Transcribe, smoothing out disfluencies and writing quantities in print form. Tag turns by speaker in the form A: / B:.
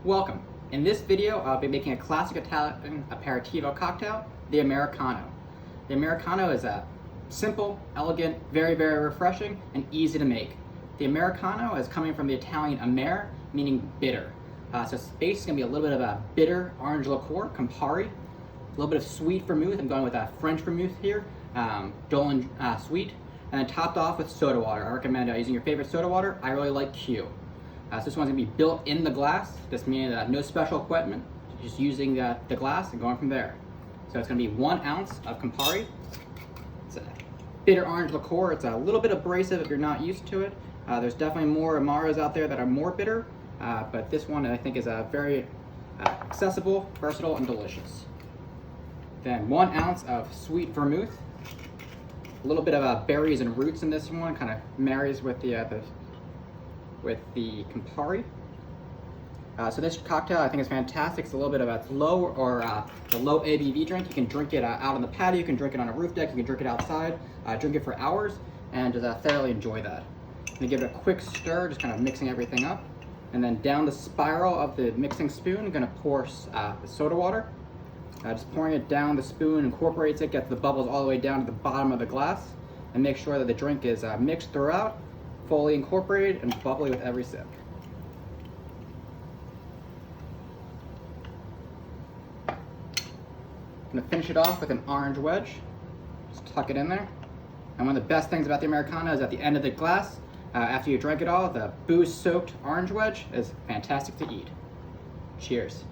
A: Welcome. In this video, I'll be making a classic Italian aperitivo cocktail, the Americano. The Americano is a simple, elegant, very refreshing, and easy to make. The Americano is coming from the Italian amer, meaning bitter. So its base is going to be a little bit of a bitter orange liqueur, Campari, a little bit of sweet vermouth. I'm going with a French vermouth here, Dolin sweet, and then topped off with soda water. I recommend using your favorite soda water. I really like Q. So this one's gonna be built in the glass, just meaning no special equipment, just using the glass and going from there. So it's gonna be 1 ounce of Campari. It's a bitter orange liqueur. It's a little bit abrasive if you're not used to it. There's definitely more Amaros out there that are more bitter, but this one I think is very accessible, versatile, and delicious. Then 1 ounce of sweet vermouth. A little bit of berries and roots in this one, kind of marries with the Campari. So this cocktail I think is fantastic. It's a little bit of a low ABV drink. You can drink it out on the patio, you can drink it on a roof deck, you can drink it outside, drink it for hours, and just thoroughly enjoy that. I'm gonna give it a quick stir, just kind of mixing everything up. And then down the spiral of the mixing spoon, I'm gonna pour the soda water. Just pouring it down the spoon incorporates it, gets the bubbles all the way down to the bottom of the glass, and make sure that the drink is mixed throughout, fully incorporated, and bubbly with every sip. I'm gonna finish it off with an orange wedge. Just tuck it in there. And one of the best things about the Americano is at the end of the glass, after you drink it all, the booze-soaked orange wedge is fantastic to eat. Cheers.